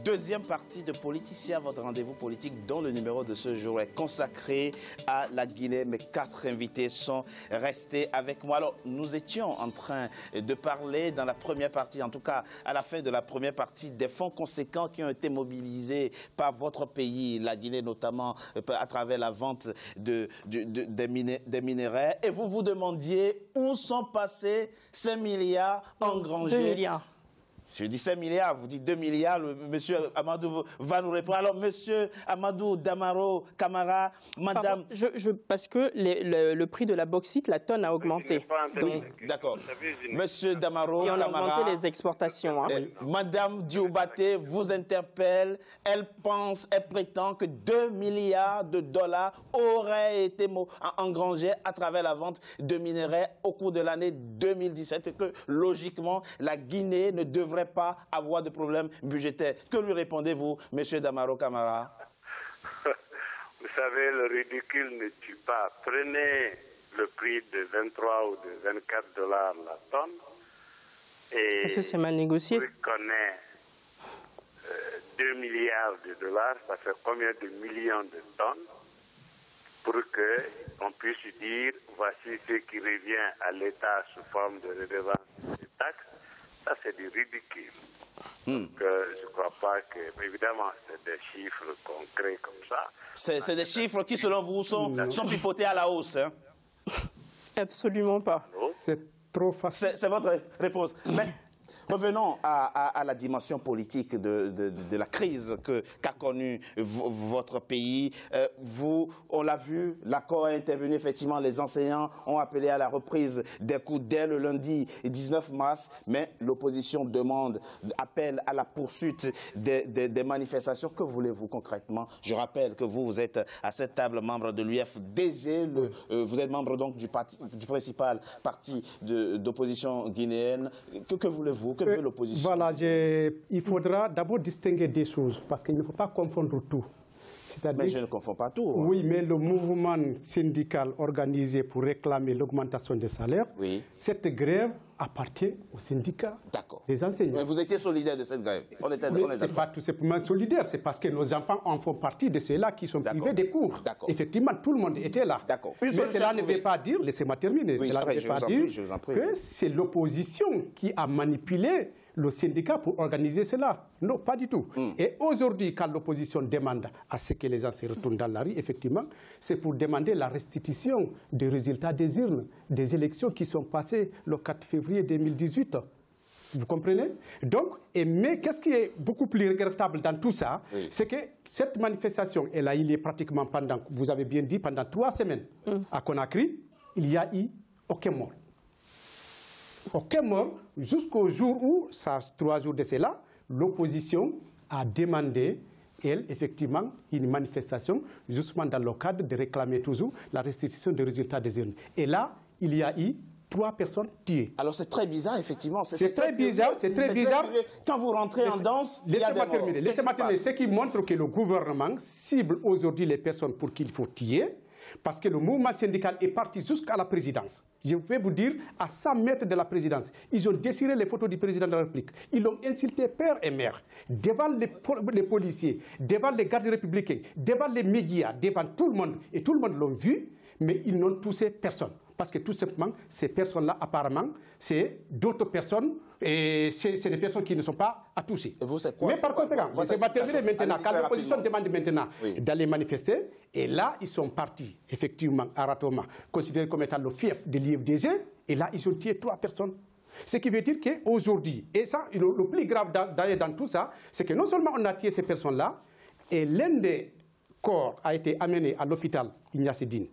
Deuxième partie de Politicien, votre rendez-vous politique dont le numéro de ce jour est consacré à la Guinée. Mes 4 invités sont restés avec moi. Alors, nous étions en train de parler dans la première partie, en tout cas à la fin de la première partie, des fonds conséquents qui ont été mobilisés par votre pays, la Guinée notamment, à travers la vente des minéraux. Et vous vous demandiez où sont passés ces milliards engrangés. 2 milliards. Je dis 5 milliards, vous dites 2 milliards, monsieur Amadou va nous répondre. Alors, monsieur Amadou Damaro Camara, madame... Pardon, parce que le prix de la bauxite, la tonne a augmenté. Oui, d'accord. Monsieur Damaro Camara... Et on a augmenté les exportations. Hein. Madame Dioubaté vous interpelle, elle pense, elle prétend que 2 milliards de dollars auraient été engrangés à travers la vente de minerais au cours de l'année 2017 et que, logiquement, la Guinée ne devrait pas avoir de problème budgétaire. Que lui répondez-vous, monsieur Damaro Camara? Vous savez, le ridicule ne tue pas. Prenez le prix de 23 ou de 24 dollars la tonne et c'est mal négocié. Vous connaissez 2 milliards de dollars, ça fait combien de millions de tonnes pour qu'on puisse dire voici ce qui revient à l'État sous forme de redevance de taxes. Ça, c'est du ridicule. Donc, je ne crois pas que... Évidemment, c'est des chiffres concrets comme ça. C'est des chiffres qui, selon vous, sont pipotés à la hausse. Hein? Absolument pas. C'est trop facile. C'est votre réponse. Mais revenons à la dimension politique de la crise qu'a connue votre pays. On l'a vu, l'accord est intervenu, effectivement, les enseignants ont appelé à la reprise des cours dès le lundi 19 mars, mais l'opposition appelle à la poursuite des manifestations. Que voulez-vous concrètement? Je rappelle que vous êtes à cette table membre de l'UFDG, vous êtes membre donc du principal parti d'opposition guinéenne. Que voulez-vous? Que veut l'opposition? Voilà, il faudra d'abord distinguer des choses, parce qu'il ne faut pas confondre tout. Mais je ne confonds pas tout. Hein. Oui, mais le mouvement syndical organisé pour réclamer l'augmentation des salaires, cette grève appartient aux syndicats des enseignants. Mais vous étiez solidaire de cette grève? Ce n'est pas tout simplement solidaire, c'est parce que nos enfants en font partie de ceux-là qui sont privés des cours. Effectivement, tout le monde était là. Mais cela ne veut pas dire, laissez-moi terminer, cela ne veut pas dire que c'est l'opposition qui a manipulé le syndicat pour organiser cela. Non, pas du tout. Et aujourd'hui, quand l'opposition demande à ce que les gens se retournent dans la rue, effectivement, c'est pour demander la restitution des résultats des urnes, des élections qui sont passées le 4 février 2018. Vous comprenez? Donc, mais qu'est-ce qui est beaucoup plus regrettable dans tout ça, c'est que cette manifestation, elle a eu pratiquement pendant, vous avez bien dit, pendant 3 semaines à Conakry, il n'y a eu aucun mort. Aucun mort, jusqu'au jour où, 3 jours de cela, l'opposition a demandé, elle, effectivement, une manifestation, justement dans le cadre de réclamer toujours la restitution des résultats des urnes. Et là, il y a eu 3 personnes tuées. Alors c'est très bizarre, effectivement. C'est très bizarre, c'est très bizarre. Quand vous rentrez en danse, laissez-moi terminer. Laissez-moi terminer. Ce qui montre que le gouvernement cible aujourd'hui les personnes pour qu'il faut tuer, parce que le mouvement syndical est parti jusqu'à la présidence. Je peux vous dire, à 100 mètres de la présidence, ils ont dessiré les photos du président de la République. Ils l'ont insulté père et mère, devant les policiers, devant les gardes républicains, devant les médias, devant tout le monde. Et tout le monde l'a vu, mais ils n'ont touché personne. Parce que tout simplement, ces personnes-là, apparemment, c'est d'autres personnes, et c'est des personnes qui ne sont pas à toucher. Et vous, c'est quoi? Mais par conséquent, c'est va terminer maintenant. Quand l'opposition demande maintenant d'aller manifester, et là, ils sont partis, effectivement, à Ratoma, considérés comme étant le fief de l'IFDG, et là, ils ont tué 3 personnes. Ce qui veut dire qu'aujourd'hui, et ça, le plus grave d'ailleurs dans tout ça, c'est que non seulement on a tué ces personnes-là, et l'un des corps a été amené à l'hôpital Ignace Dine.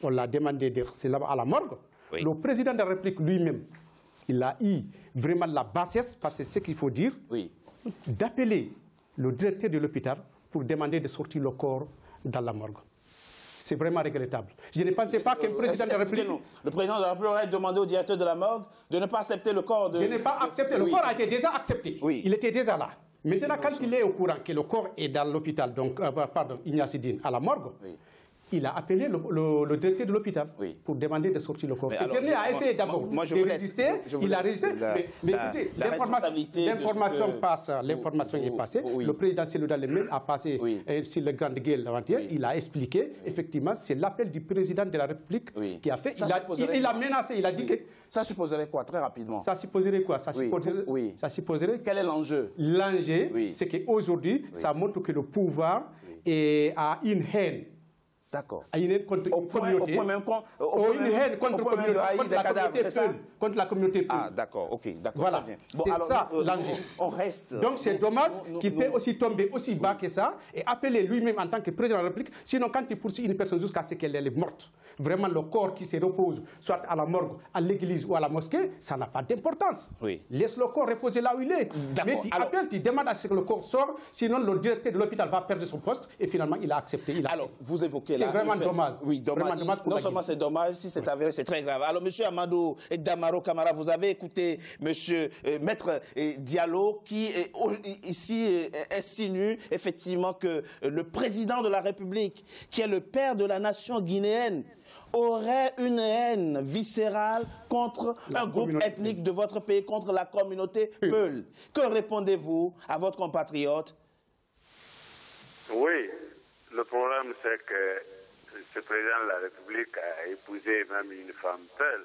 On l'a demandé, c'est là-bas à la morgue. Le président de la République lui-même, il a eu vraiment la bassesse, parce que c'est ce qu'il faut dire, d'appeler le directeur de l'hôpital pour demander de sortir le corps dans la morgue. C'est vraiment regrettable. Je ne pensais pas qu'un président de la République... Le président de la République aurait demandé au directeur de la morgue de ne pas accepter le corps de... Je n'ai pas accepté. Le corps a été déjà accepté. Il était déjà là. Maintenant, quand il est au courant que le corps est dans l'hôpital, donc, pardon, Ignace Dine, à la morgue, il a appelé le directeur de l'hôpital pour demander de sortir le corps. Ce dernier a essayé d'abord de résister, il a résisté, mais écoutez, l'information passe, l'information est passée, le président Selouda Lemel a passé sur le Grand Gueule avant-hier, il a expliqué, effectivement, c'est l'appel du président de la République qui a fait, il a menacé, il a dit que... Ça supposerait quoi, très rapidement? Ça supposerait quoi? Ça supposerait... Quel est l'enjeu? L'enjeu, c'est qu'aujourd'hui, ça montre que le pouvoir a une haine. D'accord. Une haine contre une communauté. Une haine contre la communauté. Ah, d'accord, ok. Voilà, c'est ça l'enjeu. On reste. Donc c'est dommage qu'il peut aussi tomber aussi bas que ça et appeler lui-même en tant que président de la République. Sinon, quand il poursuit une personne jusqu'à ce qu'elle est morte, vraiment le corps qui se repose, soit à la morgue, à l'église ou à la mosquée, ça n'a pas d'importance. Laisse le corps reposer là où il est. Mais tu appelles, tu demandes à ce que le corps sorte, sinon le directeur de l'hôpital va perdre son poste et finalement il a accepté. Alors, vous évoquez c'est vraiment dommage. Oui, dommage. Non seulement c'est dommage, si c'est avéré, c'est très grave. Alors, M. Amadou Damaro Camara, vous avez écouté Maître Diallo qui, ici, insinue effectivement que le président de la République, qui est le père de la nation guinéenne, aurait une haine viscérale contre un groupe ethnique de votre pays, contre la communauté Peul. Que répondez-vous à votre compatriote? Oui, le problème c'est que ce président de la République a épousé même une femme Peul.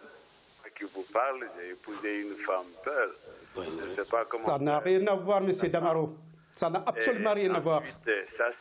Qui vous parle, j'ai épousé une femme Peul. Je ne sais pas comment... Ça n'a rien à voir, M. Damaro. Ça n'a absolument rien à voir. Ça,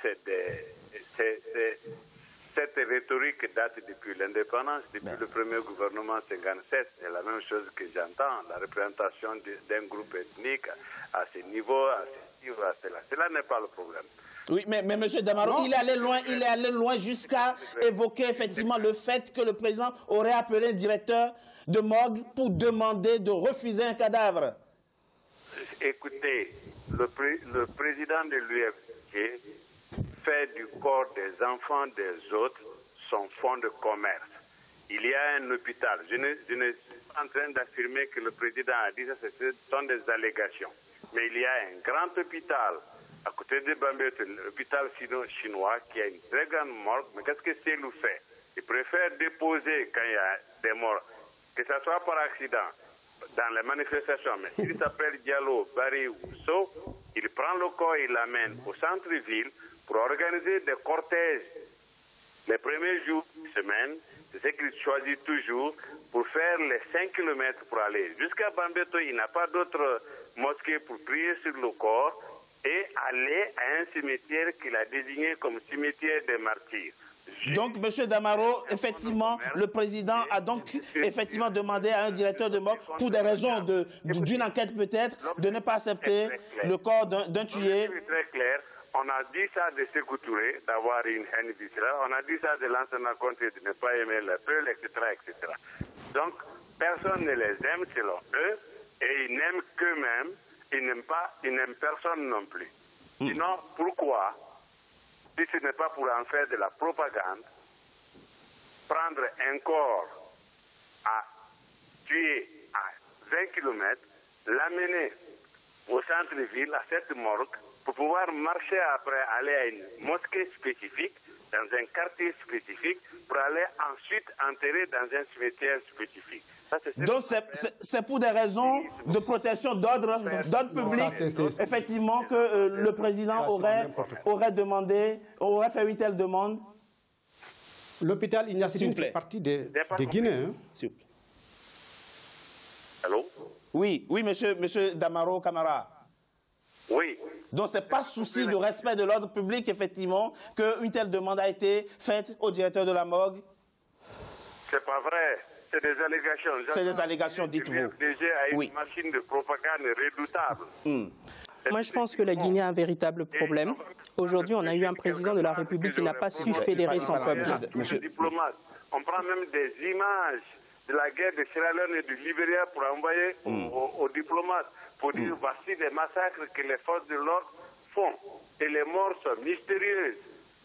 cette rhétorique date depuis l'indépendance, depuis le premier gouvernement 57. C'est la même chose que j'entends, la représentation d'un groupe ethnique à ce niveau, à ce niveau, à cela. Cela n'est pas le problème. Oui, mais M. Damaro, il est allé loin jusqu'à évoquer effectivement le fait que le président aurait appelé le directeur de morgue pour demander de refuser un cadavre. Écoutez, le président de l'UFG fait du corps des enfants des autres son fonds de commerce. Il y a un hôpital. Je ne suis pas en train d'affirmer que le président a dit ça, ce sont des allégations. Mais il y a un grand hôpital à côté de Bambeto, l'hôpital chinois, qui a une très grande morgue. Mais qu'est-ce que Cellou fait? Il préfère déposer quand il y a des morts, que ce soit par accident, dans les manifestations. Mais s'il s'appelle Diallo, Barry ou So, il prend le corps et l'amène au centre-ville pour organiser des cortèges. Les premiers jours de semaine, c'est ce qu'il choisit toujours pour faire les 5 km pour aller. Jusqu'à Bambeto, il n'a pas d'autre mosquée pour prier sur le corps et aller à un cimetière qu'il a désigné comme cimetière des martyrs. Donc, M. Damaro, effectivement, le président a donc effectivement demandé à un directeur de morgue, pour des raisons d'une enquête peut-être, de ne pas accepter le corps d'un tué. C'est très clair. On a dit ça de Sékou Touré, d'avoir une haine viscérale. On a dit ça de l'ancien Conté, de ne pas aimer le peuple, etc., etc. Donc, personne ne les aime selon eux, et ils n'aiment qu'eux-mêmes. Ils n'aiment personne non plus. Sinon, pourquoi, si ce n'est pas pour en faire de la propagande, prendre un corps à tuer à 20 km, l'amener au centre-ville, à cette morgue, pour pouvoir marcher après, aller à une mosquée spécifique, dans un quartier spécifique, pour aller ensuite enterrer dans un cimetière spécifique. Donc c'est pour des raisons de protection d'ordre public, effectivement, que le président aurait demandé, aurait fait une telle demande. L'hôpital Ignace fait partie des Guinéens. S'il vous plaît. Allô? Oui, monsieur Damaro Camara. Oui. Donc ce n'est pas souci de respect de l'ordre public, effectivement, qu'une telle demande a été faite au directeur de la morgue. C'est pas vrai. C'est des allégations. C'est des allégations, dites-vous. Le DG a une machine de propagande redoutable. Moi, je pense que la Guinée a un véritable problème. Aujourd'hui, on a eu un président de la République qui n'a pas su fédérer son peuple. On prend même des images de la guerre de Sierra Leone et du Libéria pour envoyer aux diplomates, pour dire voici les massacres que les forces de l'ordre font. Et les morts sont mystérieuses.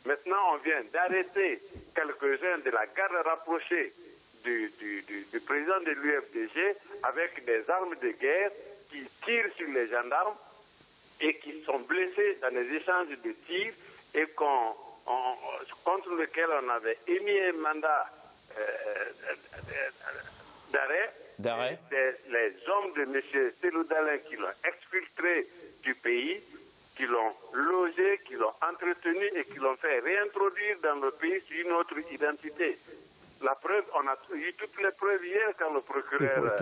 Maintenant, on vient d'arrêter quelques-uns de la garde rapprochée du président de l'UFDG avec des armes de guerre qui tirent sur les gendarmes et qui sont blessés dans les échanges de tirs et qu'on contre lequel on avait émis un mandat d'arrêt, les hommes de M. Cellou Dalein qui l'ont exfiltré du pays, qui l'ont logé, qui l'ont entretenu et qui l'ont fait réintroduire dans le pays sur une autre identité. La preuve, on a eu toutes les preuves hier quand le procureur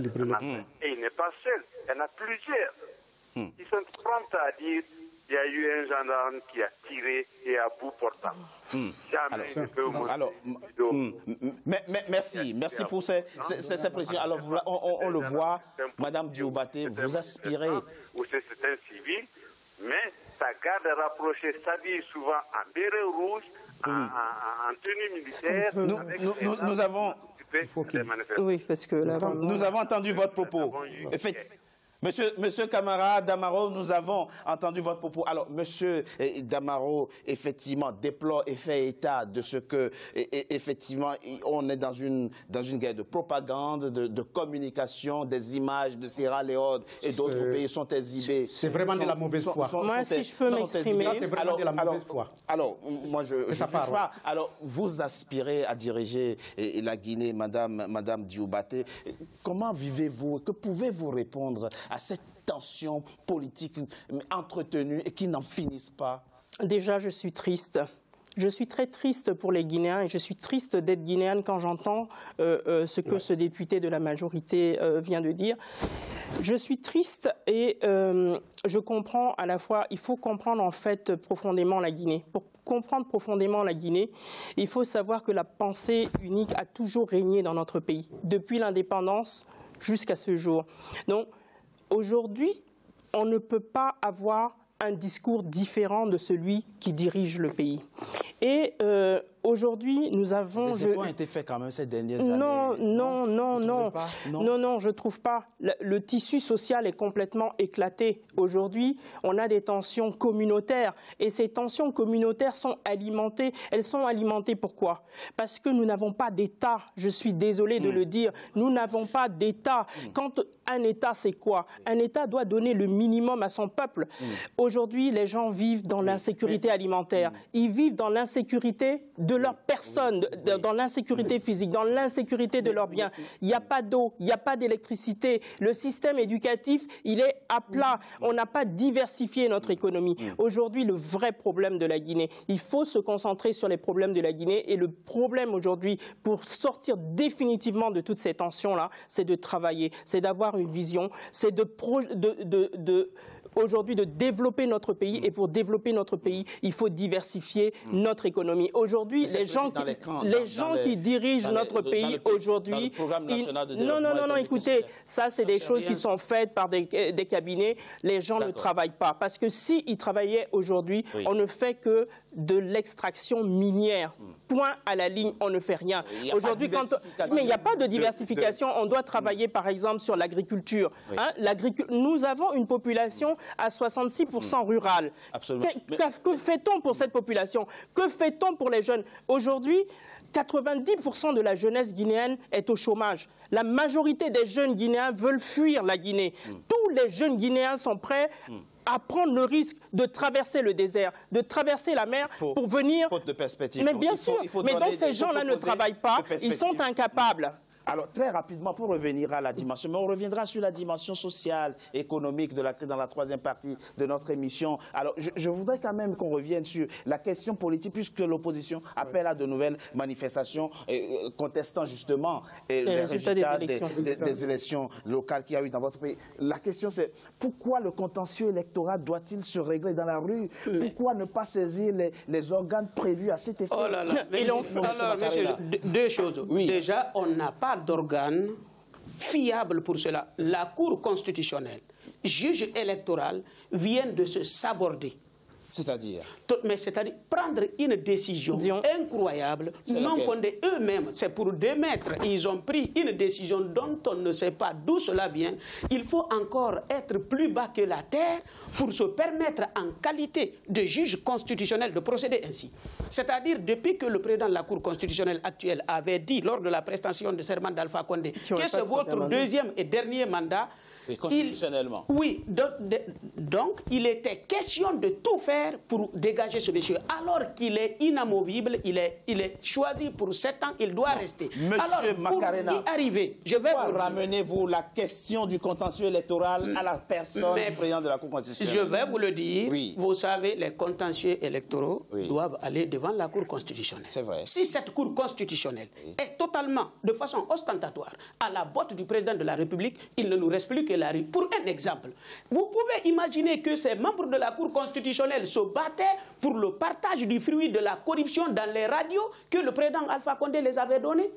et il n'est pas seul, il y en a plusieurs. Ils sont prompts à dire qu'il y a eu un gendarme qui a tiré et à bout portant. Merci pour ces précisions. Alors, on le voit, Madame Dioubaté, vous aspirez. C'est un civil, mais sa garde rapprochée s'habille souvent en béret rouge, en tenue militaire. Nous avons... Oui, parce que là, nous avons entendu votre propos. Monsieur Camara Damaro, nous avons entendu votre propos. Alors, Monsieur Damaro, effectivement, déplore et fait état de ce que, effectivement, on est dans une guerre de propagande, de communication, des images de Sierra Leone et d'autres pays sont exhibés. C'est vraiment de la mauvaise foi. Moi, si je peux m'exprimer. C'est vraiment de la mauvaise foi. Alors, moi, je ne sais pas. Alors, vous aspirez à diriger la Guinée, Madame Dioubaté. Comment vivez-vous? Que pouvez-vous répondre à cette tension politique entretenue et qui n'en finissent pas? Déjà, je suis triste. Je suis très triste pour les Guinéens et je suis triste d'être guinéenne quand j'entends ce que ce député de la majorité vient de dire. Je suis triste et je comprends à la fois, il faut comprendre en fait profondément la Guinée. Pour comprendre profondément la Guinée, il faut savoir que la pensée unique a toujours régné dans notre pays, depuis l'indépendance jusqu'à ce jour. Donc, aujourd'hui, on ne peut pas avoir un discours différent de celui qui dirige le pays. Et aujourd'hui, nous avons... Les efforts ont été faits quand même ces dernières années. Non, je ne trouve pas. Le tissu social est complètement éclaté. Aujourd'hui, on a des tensions communautaires. Et ces tensions communautaires sont alimentées. Elles sont alimentées pourquoi? Parce que nous n'avons pas d'État. Je suis désolé de le dire. Nous n'avons pas d'État. Quand un État, c'est quoi? Un État doit donner le minimum à son peuple. Aujourd'hui, les gens vivent dans l'insécurité alimentaire. Ils vivent dans l'insécurité de leur personne, dans l'insécurité physique, dans l'insécurité de leurs biens. Il n'y a pas d'eau, il n'y a pas d'électricité. Le système éducatif, il est à plat. On n'a pas diversifié notre économie. Aujourd'hui, le vrai problème de la Guinée, il faut se concentrer sur les problèmes de la Guinée. Et le problème aujourd'hui, pour sortir définitivement de toutes ces tensions-là, c'est de travailler, c'est d'avoir une vision, c'est aujourd'hui de développer notre pays. Et pour développer notre pays, il faut diversifier notre économie. Aujourd'hui, les gens qui dirigent notre pays aujourd'hui... Non, écoutez, ça c'est des choses qui sont faites par des cabinets. Les gens ne travaillent pas. Parce que s'ils travaillaient aujourd'hui, on ne fait que de l'extraction minière. Point à la ligne, on ne fait rien. Aujourd'hui, mais il n'y a pas de diversification. On doit travailler, par exemple, sur l'agriculture. Nous avons une population à 66% rurale. Que fait-on pour cette population? Que fait-on pour les jeunes? Aujourd'hui, 90% de la jeunesse guinéenne est au chômage. La majorité des jeunes Guinéens veulent fuir la Guinée. Tous les jeunes Guinéens sont prêts à prendre le risque de traverser le désert, de traverser la mer pour venir... Faute de perspective. Mais bien sûr, mais donc ces gens-là ne travaillent pas, ils sont incapables. Alors, très rapidement, pour revenir à la dimension, mais on reviendra sur la dimension sociale, économique dans la troisième partie de notre émission. Alors, je voudrais quand même qu'on revienne sur la question politique, puisque l'opposition appelle à de nouvelles manifestations contestant justement les résultats des élections locales qu'il y a eu dans votre pays. La question, c'est pourquoi le contentieux électoral doit-il se régler dans la rue? Pourquoi ne pas saisir les organes prévus à cet effet? Oh là là. Alors, monsieur, deux choses. Déjà, on n'a pas d'organes fiables pour cela. La Cour constitutionnelle, juge électoral, viennent de se saborder. C'est-à-dire c'est-à-dire prendre une décision incroyable, non fondée eux-mêmes. C'est pour démettre. Ils ont pris une décision dont on ne sait pas d'où cela vient. Il faut encore être plus bas que la terre pour se permettre en qualité de juge constitutionnel de procéder ainsi. C'est-à-dire depuis que le président de la Cour constitutionnelle actuelle avait dit lors de la prestation de serment d'Alpha Condé que c'est votre deuxième et dernier mandat, Oui, constitutionnellement. Oui, donc il était question de tout faire pour dégager ce monsieur. Alors qu'il est inamovible, il est choisi pour 7 ans, il doit rester. Monsieur Macarena, pour y arriver, je vais vous ramenez-vous la question du contentieux électoral à la personne du président de la Cour constitutionnelle. Je vais vous le dire, vous savez, les contentieux électoraux doivent aller devant la Cour constitutionnelle. C'est vrai. Si cette Cour constitutionnelle est totalement, de façon ostentatoire, à la botte du président de la République, il ne nous reste plus que la rue. Pour un exemple, vous pouvez imaginer que ces membres de la Cour constitutionnelle se battaient pour le partage du fruit de la corruption dans les radios que le président Alpha Condé les avait donnés,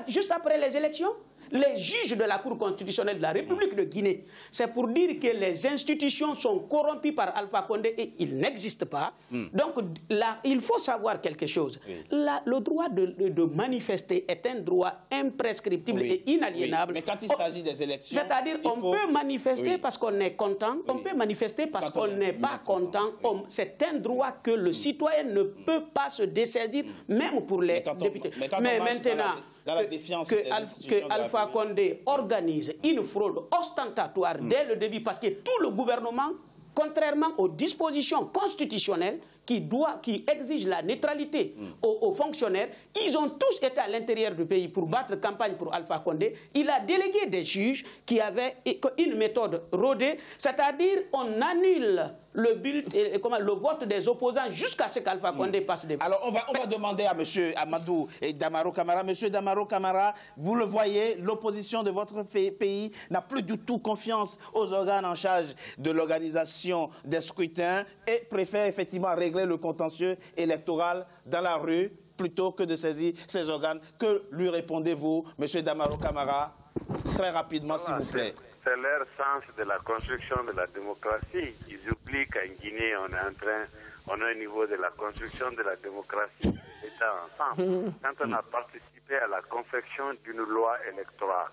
juste après les élections. Les juges de la Cour constitutionnelle de la République de Guinée, c'est pour dire que les institutions sont corrompues par Alpha Condé et il n'existe pas. Donc là, il faut savoir quelque chose. Le droit de manifester est un droit imprescriptible et inaliénable. Mais quand il s'agit des élections... C'est-à-dire on peut manifester parce qu'on est content, on peut manifester parce qu'on n'est pas content. C'est un droit que le citoyen ne peut pas se dessaisir, même pour les députés. Mais maintenant... Dans la défiance que Alpha Condé organise une fraude ostentatoire dès le début, parce que tout le gouvernement, contrairement aux dispositions constitutionnelles qui exigent la neutralité aux fonctionnaires, ils ont tous été à l'intérieur du pays pour battre campagne pour Alpha Condé. Il a délégué des juges qui avaient une méthode rodée, c'est-à-dire on annule le vote des opposants jusqu'à ce qu'Alpha Condé passe des votes. Alors on va demander à M. Amadou et Damaro Camara. M. Damaro Camara, vous le voyez, l'opposition de votre pays n'a plus du tout confiance aux organes en charge de l'organisation des scrutins et préfère effectivement régler le contentieux électoral dans la rue plutôt que de saisir ces organes. Que lui répondez-vous, M. Damaro Camara? Très rapidement, s'il vous plaît. C'est leur sens de la construction de la démocratie. Ils oublient qu'en Guinée, on est au niveau de la construction de la démocratie, l'État ensemble. Quand on a participé à la confection d'une loi électorale,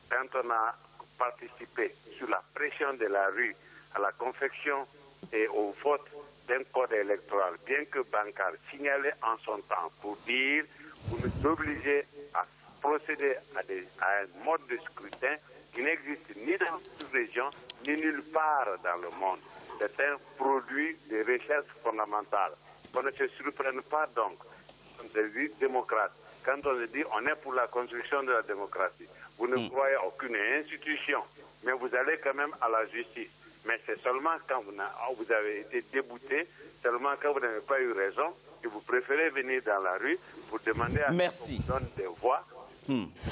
quand on a participé sous la pression de la rue à la confection et au vote d'un code électoral, bien que Bankar signalait en son temps pour dire vous nous obligez à procéder à un mode de scrutin qui n'existe ni dans toute région, ni nulle part dans le monde. C'est un produit de recherche fondamentale. On ne se surprenne pas donc, comme des démocrates, quand on dit on est pour la construction de la démocratie. Vous ne croyez aucune institution, mais vous allez quand même à la justice. Mais c'est seulement quand vous avez été débouté, seulement quand vous n'avez pas eu raison, que vous préférez venir dans la rue pour demander à ce qu'on donne des voix.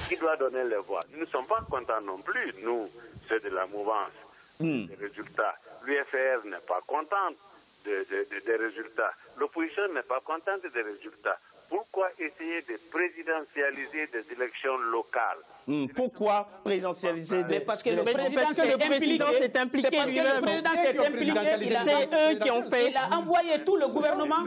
Qui doit donner les voix? Nous ne sommes pas contents non plus, nous, ceux de la mouvance, des résultats. L'UFR n'est pas contente des résultats. L'opposition n'est pas contente des résultats. Pourquoi essayer de présidentialiser des élections locales? Pourquoi présidentialiser des... Parce que le président s'est impliqué. C'est parce que le président s'est impliqué. C'est eux qui ont fait. Il a envoyé tout le gouvernement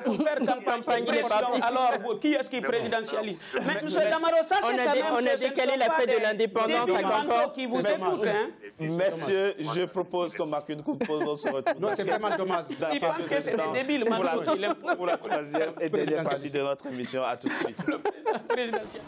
pour faire campagne d'élection. Alors, qui est-ce qui présidentialise? Mais M. Damaro, ça c'est quand même... On a décalé la fête de l'indépendance à Cancun. Qui vous écoutent, hein? Messieurs, je propose qu'on marque une coup de pause. On se retrouve. Non, c'est vraiment dommage. Il pense que c'est débile. Pour la troisième et dernière partie de notre émission. À tout de suite. Le président présidentiel.